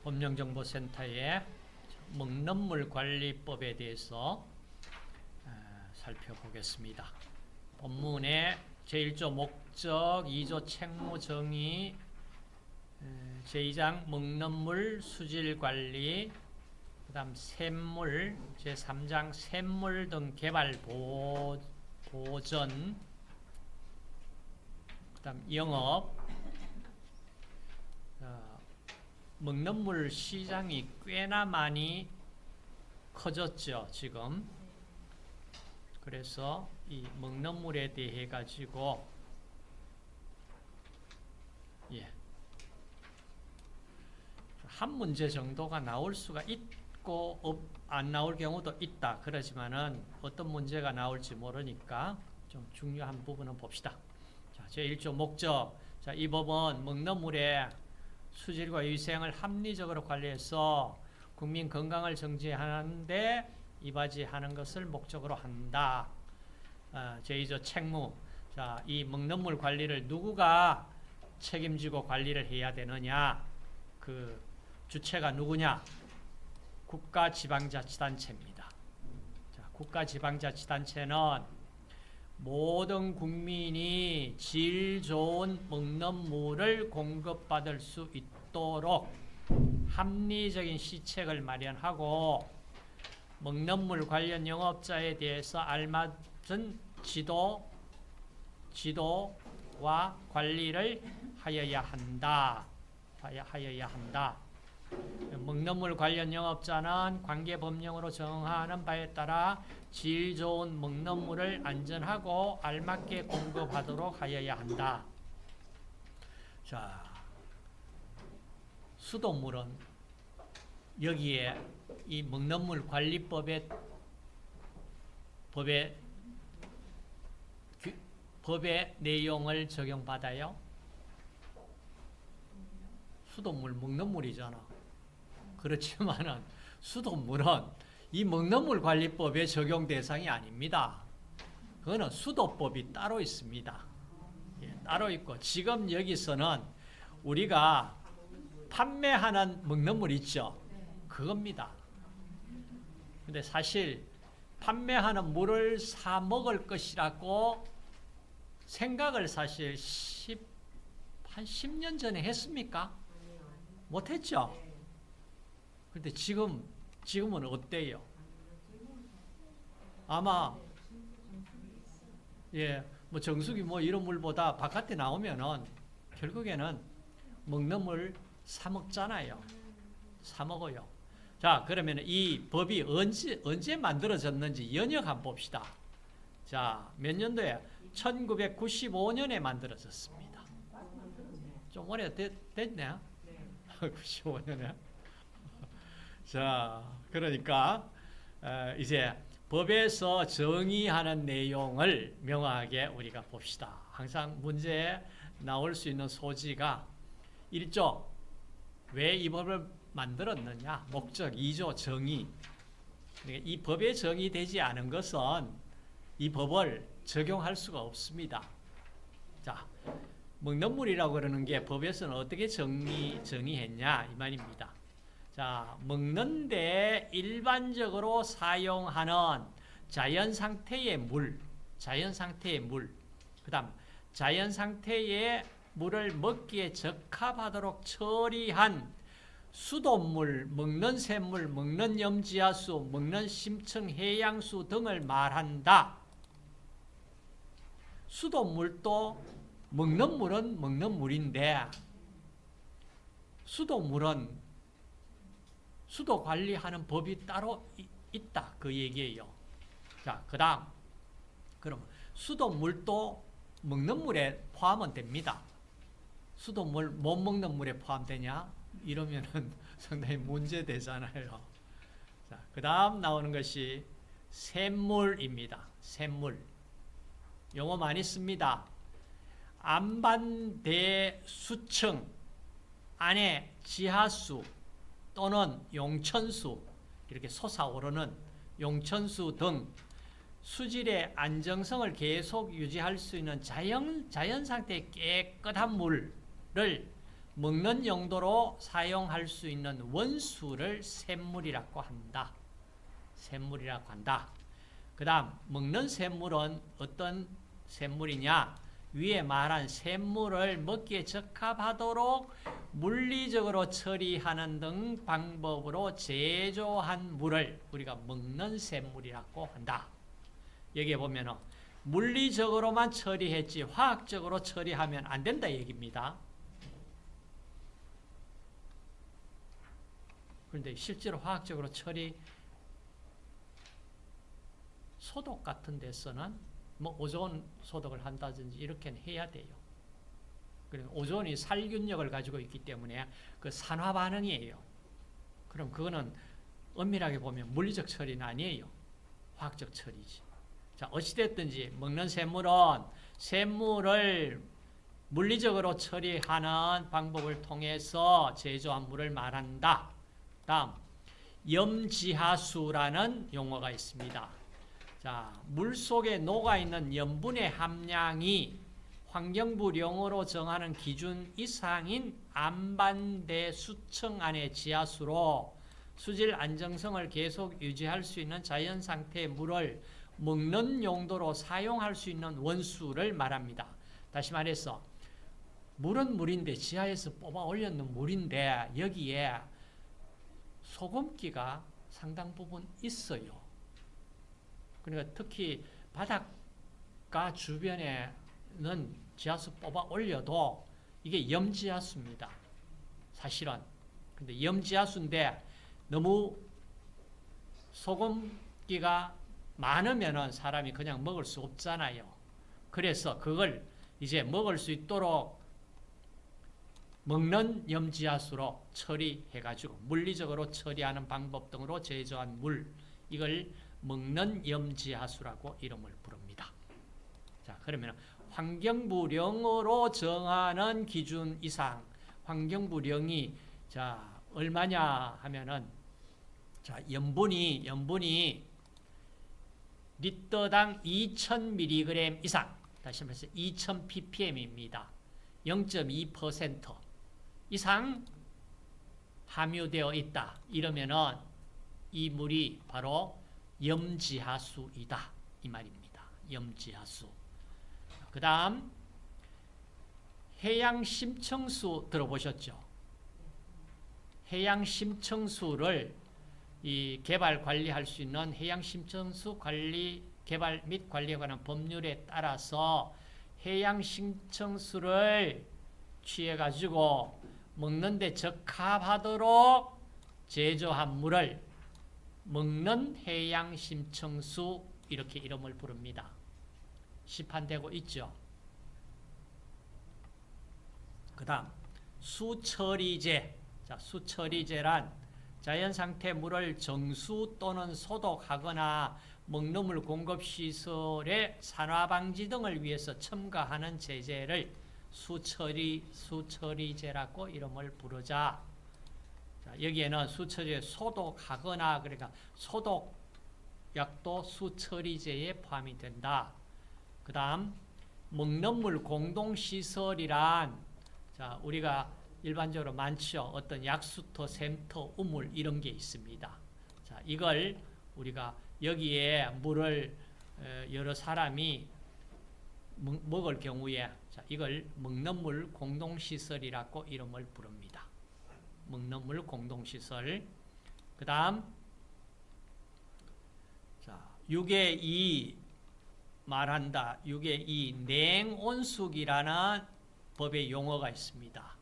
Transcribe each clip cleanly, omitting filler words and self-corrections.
법령정보센터의 먹는물 관리법에 대해서 살펴보겠습니다. 본문의 제1조 목적, 2조 책무 정의, 제2장 먹는물 수질 관리, 그 다음 샘물, 제3장 샘물 등 개발 보전, 그 다음 영업, 먹는물 시장이 꽤나 많이 커졌죠, 지금. 그래서 이 먹는물에 대해 가지고 한 문제 정도가 나올 수가 있고 안 나올 경우도 있다. 그렇지만은 어떤 문제가 나올지 모르니까 좀 중요한 부분은 봅시다. 자, 제1조 목적. 자, 이 법은 먹는물의 수질과 위생을 합리적으로 관리해서 국민 건강을 정지하는데 이바지하는 것을 목적으로 한다. 제2조 책무. 자, 이 먹는물 관리를 누구가 책임지고 관리를 해야 되느냐? 그 주체가 누구냐? 국가지방자치단체입니다. 자, 국가지방자치단체는 모든 국민이 질 좋은 먹는 물을 공급받을 수 있도록 합리적인 시책을 마련하고 먹는 물 관련 영업자에 대해서 알맞은 지도와 관리를 하여야 한다. 먹는 물 관련 영업자는 관계법령으로 정하는 바에 따라 질 좋은 먹는 물을 안전하고 알맞게 공급하도록 하여야 한다. 자, 수돗물은 여기에 이 먹는 물 관리법의 법의 내용을 적용받아요. 수돗물 먹는 물이잖아. 그렇지만은 수돗물은 이 먹는물 관리법의 적용 대상이 아닙니다. 그거는 수도법이 따로 있습니다. 따로 있고 지금 여기서는 우리가 판매하는 먹는물 있죠. 그겁니다. 근데 사실 판매하는 물을 사 먹을 것이라고 생각을 사실 한 10년 전에 했습니까? 못했죠. 근데 지금은 어때요? 아마 뭐 정수기 뭐 이런 물보다 바깥에 나오면은 결국에는 먹는 물 사 먹잖아요. 사 먹어요. 자, 그러면 이 법이 언제 만들어졌는지 연역 한번 봅시다. 자, 몇 년도에 1995년에 만들어졌습니다. 좀 오래 됐네. 95년에. 자, 그러니까 이제 법에서 정의하는 내용을 명확하게 우리가 봅시다. 항상 문제에 나올 수 있는 소지가 1조, 왜 이 법을 만들었느냐? 목적, 2조, 정의. 그러니까 이 법에 정의되지 않은 것은 이 법을 적용할 수가 없습니다. 자, 먹는물이라고 그러는 게 법에서는 어떻게 정의했냐? 이 말입니다. 자, 먹는데 일반적으로 사용하는 자연상태의 물, 그 다음 자연상태의 물을 먹기에 적합하도록 처리한 수돗물, 먹는 샘물, 먹는 염지하수, 먹는 심층 해양수 등을 말한다. 수돗물도 먹는 물은 먹는 물인데 수돗물은 수도 관리하는 법이 따로 있다. 그 얘기예요. 자, 그 다음. 그럼 수돗물도 먹는 물에 포함은 됩니다. 수돗물 못 먹는 물에 포함되냐? 이러면은 상당히 문제되잖아요. 자, 그 다음 나오는 것이 샘물입니다. 샘물. 용어 많이 씁니다. 안반대수층 안에 지하수 또는 용천수, 이렇게 솟아오르는 용천수 등 수질의 안정성을 계속 유지할 수 있는 자연 상태의 깨끗한 물을 먹는 용도로 사용할 수 있는 원수를 샘물이라고 한다. 샘물이라고 한다. 그 다음 먹는 샘물은 어떤 샘물이냐? 위에 말한 샘물을 먹기에 적합하도록 물리적으로 처리하는 등 방법으로 제조한 물을 우리가 먹는 샘물이라고 한다. 여기에 보면은 물리적으로만 처리했지 화학적으로 처리하면 안 된다 얘기입니다. 그런데 실제로 화학적으로 처리 소독 같은 데서는 뭐 오존 소독을 한다든지 이렇게는 해야 돼요. 그리고 오존이 살균력을 가지고 있기 때문에 그 산화 반응이에요. 그럼 그거는 엄밀하게 보면 물리적 처리는 아니에요. 화학적 처리지. 자, 어찌됐든지 먹는 샘물을 물리적으로 처리하는 방법을 통해서 제조한 물을 말한다. 다음, 염지하수라는 용어가 있습니다. 자, 물 속에 녹아있는 염분의 함량이 환경부령으로 정하는 기준 이상인 안반대 수층 안의 지하수로 수질 안정성을 계속 유지할 수 있는 자연 상태의 물을 먹는 용도로 사용할 수 있는 원수를 말합니다. 다시 말해서 물은 물인데 지하에서 뽑아 올려놓은 물인데 여기에 소금기가 상당 부분 있어요. 그러니까 특히 바닷가 주변에는 지하수 뽑아 올려도 이게 염지하수입니다. 사실은. 근데 염지하수인데 너무 소금기가 많으면은 사람이 그냥 먹을 수 없잖아요. 그래서 그걸 이제 먹을 수 있도록 먹는 염지하수로 처리해가지고 물리적으로 처리하는 방법 등으로 제조한 물, 이걸 먹는 염지하수라고 이름을 부릅니다. 자, 그러면 환경부령으로 정하는 기준 이상, 환경부령이 자 얼마냐 하면은 자 염분이 리터당 2000mg 이상, 다시 말해서 2000ppm입니다. 0.2% 이상 함유되어 있다. 이러면은 이 물이 바로 염지하수이다. 이 말입니다. 염지하수. 그 다음 해양심층수 들어보셨죠? 해양심층수를 이 개발 관리할 수 있는 해양심층수 관리 개발 및 관리에 관한 법률에 따라서 해양심층수를 취해가지고 먹는데 적합하도록 제조한 물을 먹는 해양심층수 이렇게 이름을 부릅니다. 시판되고 있죠. 그 다음 수처리제. 자, 수처리제란 자연상태 물을 정수 또는 소독하거나 먹는 물 공급시설의 산화방지 등을 위해서 첨가하는 제재를 수처리제라고 이름을 부르자. 자, 여기에는 수처리제 소독하거나 그러니까 소독약도 수처리제에 포함이 된다. 그 다음 먹는 물 공동시설이란 자 우리가 일반적으로 많죠. 어떤 약수터, 샘터, 우물 이런 게 있습니다. 자, 이걸 우리가 여기에 물을 여러 사람이 먹을 경우에 자, 이걸 먹는 물 공동시설이라고 이름을 부릅니다. 먹는 물 공동시설. 그 다음 자, 6의 2 말한다. 6의 2 냉온수기라는 법의 용어가 있습니다.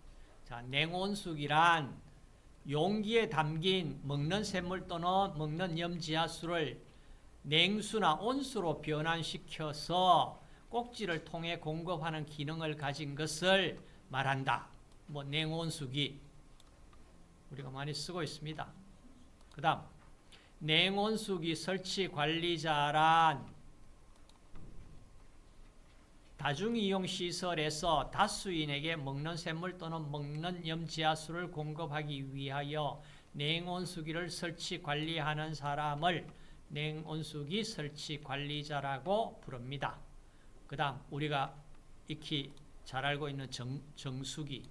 자, 냉온수기란 용기에 담긴 먹는 샘물 또는 먹는 염지하수를 냉수나 온수로 변환시켜서 꼭지를 통해 공급하는 기능을 가진 것을 말한다. 뭐 냉온수기 우리가 많이 쓰고 있습니다. 그 다음 냉온수기 설치 관리자란 다중이용시설에서 다수인에게 먹는 샘물 또는 먹는 염지하수를 공급하기 위하여 냉온수기를 설치 관리하는 사람을 냉온수기 설치 관리자라고 부릅니다. 그 다음 우리가 익히 잘 알고 있는 정수기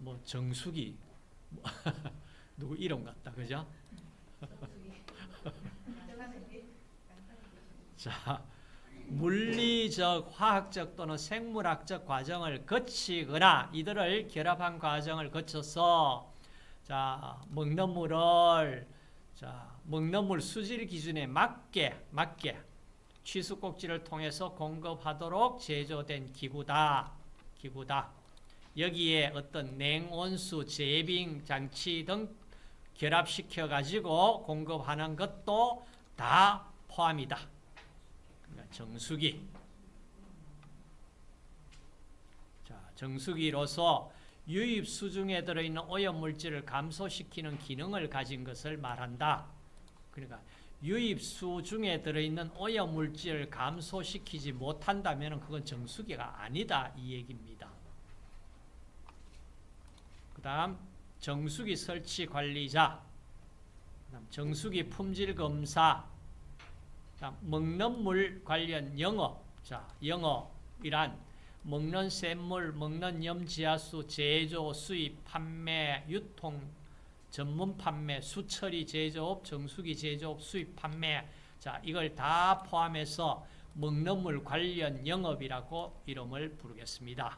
뭐 정수기 뭐 누구 이름 같다, 그죠? 자, 물리적, 화학적 또는 생물학적 과정을 거치거나 이들을 결합한 과정을 거쳐서 먹는 물 수질 기준에 맞게 취수 꼭지를 통해서 공급하도록 제조된 기구다. 여기에 어떤 냉온수, 제빙 장치 등 결합시켜 가지고 공급하는 것도 다 포함이다. 그러니까 정수기. 정수기로서 유입 수중에 들어있는 오염물질을 감소시키는 기능을 가진 것을 말한다. 그러니까 유입 수중에 들어있는 오염물질을 감소시키지 못한다면 그건 정수기가 아니다, 이 얘기입니다. 그 다음 정수기 설치 관리자, 그다음 정수기 품질 검사, 그다음 먹는 물 관련 영업. 영업이란 먹는 샘물, 먹는 염지하수 제조, 수입, 판매, 유통, 전문 판매, 수처리 제조업, 정수기 제조업, 수입 판매. 이걸 다 포함해서 먹는 물 관련 영업이라고 이름을 부르겠습니다.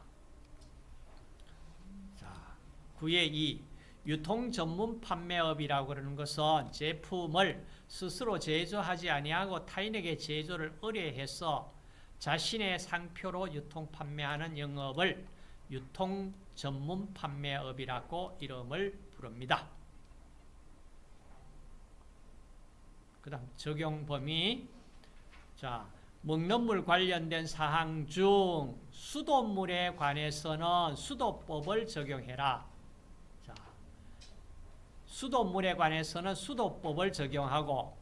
9의 2. 유통 전문 판매업이라고 그러는 것은 제품을 스스로 제조하지 아니하고 타인에게 제조를 의뢰해서 자신의 상표로 유통 판매하는 영업을 유통 전문 판매업이라고 이름을 부릅니다. 그 다음 적용 범위. 먹는 물 관련된 사항 중 수돗물에 관해서는 수도법을 적용해라. 수돗물에 관해서는 수도법을 적용하고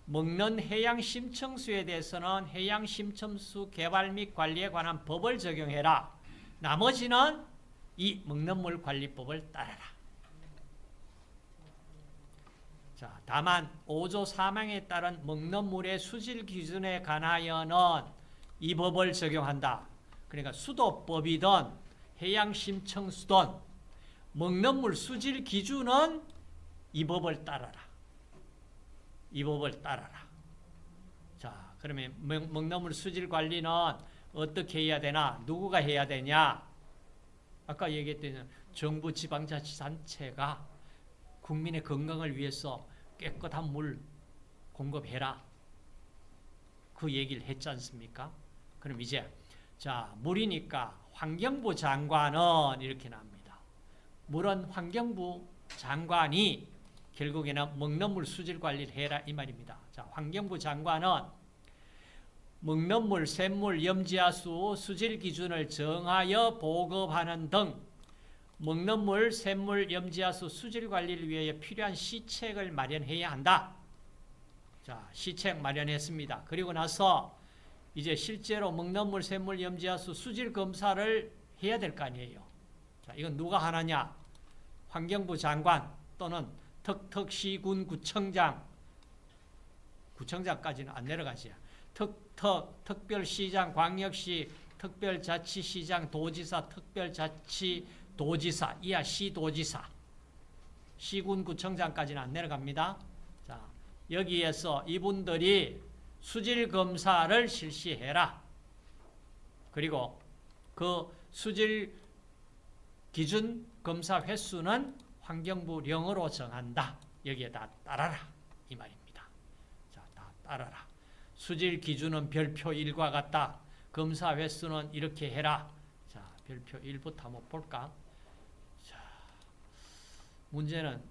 먹는 해양심층수에 대해서는 해양심층수 개발 및 관리에 관한 법을 적용해라. 나머지는 이 먹는 물 관리법을 따라라. 다만 5조 3항에 따른 먹는 물의 수질 기준에 관하여는 이 법을 적용한다. 그러니까 수도법이든 해양심층수든 먹는 물 수질 기준은 이 법을 따라라. 그러면 먹는 물 수질 관리는 어떻게 해야 되나? 누구가 해야 되냐? 아까 얘기했던 정부 지방자치단체가 국민의 건강을 위해서 깨끗한 물 공급해라. 그 얘기를 했지 않습니까? 그럼 이제 물이니까 환경부 장관은 이렇게 납니다. 물은 환경부 장관이 결국에는 먹는 물 수질 관리를 해라 이 말입니다. 환경부 장관은 먹는 물, 샘물, 염지하수 수질 기준을 정하여 보급하는 등 먹는 물, 샘물, 염지하수 수질 관리를 위해 필요한 시책을 마련해야 한다. 시책 마련했습니다. 그리고 나서 이제 실제로 먹는 물, 샘물, 염지하수 수질 검사를 해야 될 거 아니에요. 이건 누가 하느냐? 환경부 장관 또는 턱턱시군 구청장까지는 안 내려가지. 특별시장, 광역시, 특별자치시장, 도지사, 특별자치도지사, 이하 시도지사, 시군구청장까지는 안 내려갑니다. 여기에서 이분들이 수질검사를 실시해라. 그리고 그 수질 기준 검사 횟수는 환경부령으로 정한다. 여기에 다 따라라 이 말입니다. 다 따라라. 수질 기준은 별표 1과 같다. 검사 횟수는 이렇게 해라. 별표 1부터 한번 볼까? 문제는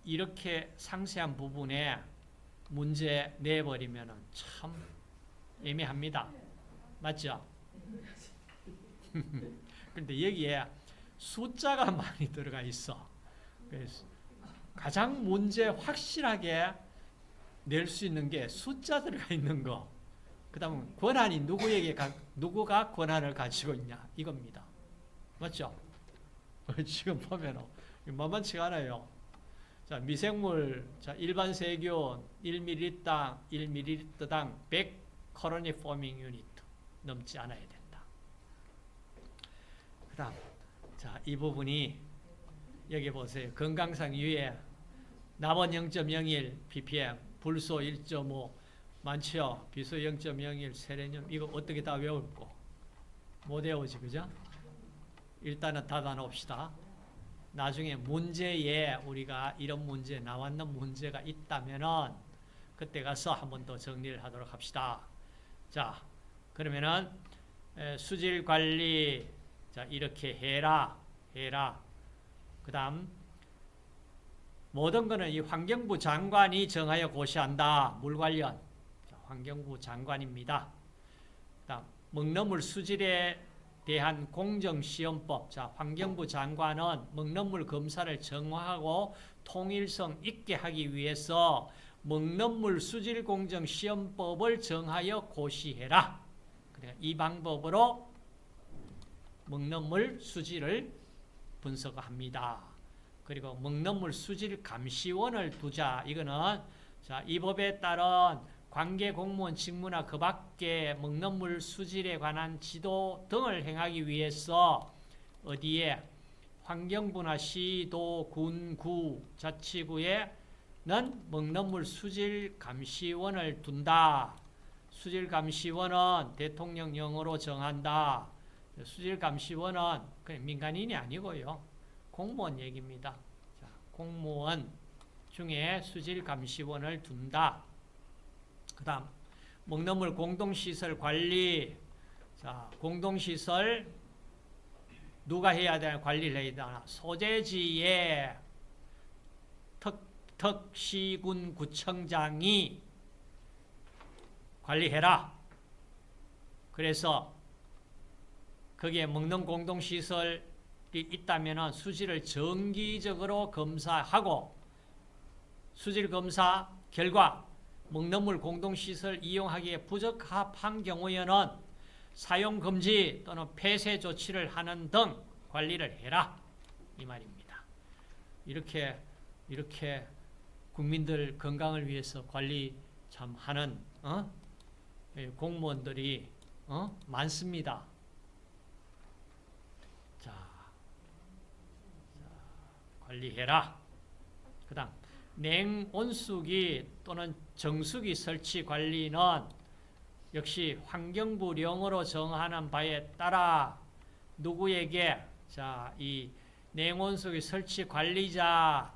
이렇게 상세한 부분에 문제 내버리면 참 애매합니다. 맞죠? 그런데 여기에 숫자가 많이 들어가 있어. 그래서 가장 문제 확실하게 낼 수 있는 게 숫자 들어가 있는 거. 그 다음에 권한이 누구가 권한을 가지고 있냐 이겁니다. 맞죠? 지금 보면 만만치가 않아요. 미생물 일반 세균 1ml당 100 colony forming unit 넘지 않아야 된다. 그 다음 이 부분이 여기 보세요. 건강상 유해, 남원 0.01 ppm, 불소 1.5, 많죠? 비소 0.01, 세레늄. 이거 어떻게 다 외울고? 못 외우지, 그죠? 일단은 닫아 놓읍시다. 나중에 문제에 우리가 이런 문제, 나왔는 문제가 있다면은 그때 가서 한 번 더 정리를 하도록 합시다. 자, 그러면은 수질 관리, 자, 이렇게 해라. 그 다음, 모든 거는 이 환경부 장관이 정하여 고시한다. 물 관련. 자, 환경부 장관입니다. 그 다음, 먹는물 수질에 대한 공정시험법. 자, 환경부 장관은 먹는물 검사를 정확하고 통일성 있게 하기 위해서 먹는물 수질 공정 시험법을 정하여 고시해라. 그러니까 이 방법으로 먹는물 수질을 분석합니다. 그리고 먹는물 수질 감시원을 두자. 이거는 자, 이 법에 따른 관계 공무원 직무나 그 밖에 먹는물 수질에 관한 지도 등을 행하기 위해서 어디에 환경부나 시도, 군, 구, 자치구에는 먹는물 수질 감시원을 둔다. 수질 감시원은 대통령령으로 정한다. 수질 감시원은 그냥 민간인이 아니고요. 공무원 얘기입니다. 자, 공무원 중에 수질 감시원을 둔다. 그 다음, 먹는물 공동시설 관리. 자, 공동시설 누가 해야 되나? 관리를 해야 되나? 소재지의 특시군 구청장이 관리해라. 그래서 거기에 먹는 공동시설이 있다면 수질을 정기적으로 검사하고 수질 검사 결과 먹는물 공동시설 이용하기에 부적합한 경우에는 사용금지 또는 폐쇄 조치를 하는 등 관리를 해라. 이 말입니다. 이렇게 국민들 건강을 위해서 관리 참 하는 공무원들이 많습니다. 자, 관리해라. 그 다음 냉온수기 또는 정수기 설치 관리는 역시 환경부령으로 정하는 바에 따라 누구에게 자, 이 냉온수기 설치 관리자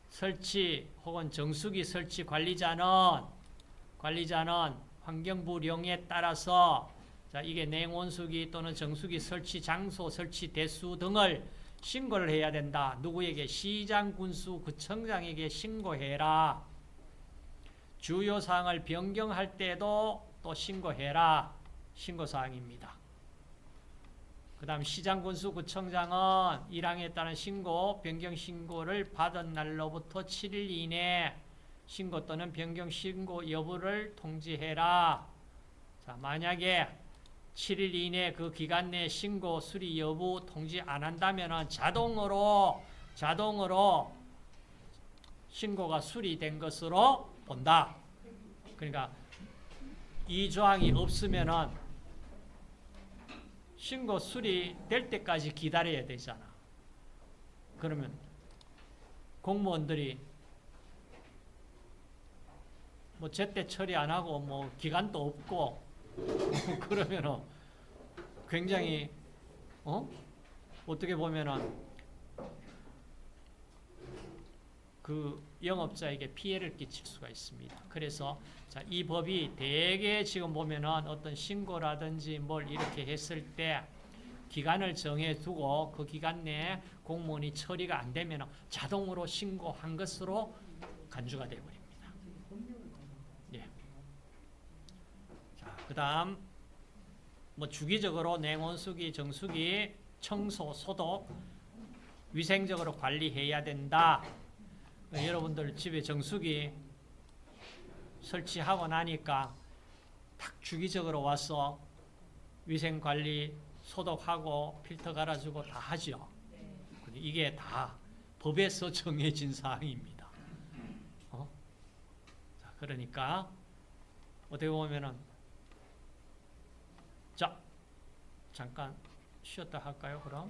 설치 혹은 정수기 설치 관리자는 환경부령에 따라서 자, 이게 냉온수기 또는 정수기 설치 장소, 설치 대수 등을 신고를 해야 된다. 누구에게? 시장, 군수, 구청장에게 신고해라. 주요 사항을 변경할 때도 또 신고해라. 신고사항입니다. 그 다음 시장, 군수, 구청장은 1항에 따른 신고, 변경 신고를 받은 날로부터 7일 이내 신고 또는 변경 신고 여부를 통지해라. 자, 만약에 7일 이내 그 기간 내 신고 수리 여부 통지 안 한다면 자동으로 신고가 수리된 것으로 본다. 그러니까 이 조항이 없으면 신고 수리될 때까지 기다려야 되잖아. 그러면 공무원들이 뭐 제때 처리 안 하고 뭐 기간도 없고 그러면은 굉장히 어떻게 보면은 그 영업자에게 피해를 끼칠 수가 있습니다. 그래서 자, 이 법이 대개 지금 보면은 어떤 신고라든지 뭘 이렇게 했을 때 기간을 정해두고 그 기간 내에 공무원이 처리가 안 되면 자동으로 신고한 것으로 간주가 되어버립니다. 예. 자, 그 다음 뭐 주기적으로 냉온수기, 정수기, 청소, 소독 위생적으로 관리해야 된다. 여러분들 집에 정수기 설치하고 나니까 딱 주기적으로 와서 위생관리 소독하고 필터 갈아주고 다 하죠. 이게 다 법에서 정해진 사항입니다. 자, 그러니까 어떻게 보면은 자, 잠깐 쉬었다 할까요, 그럼?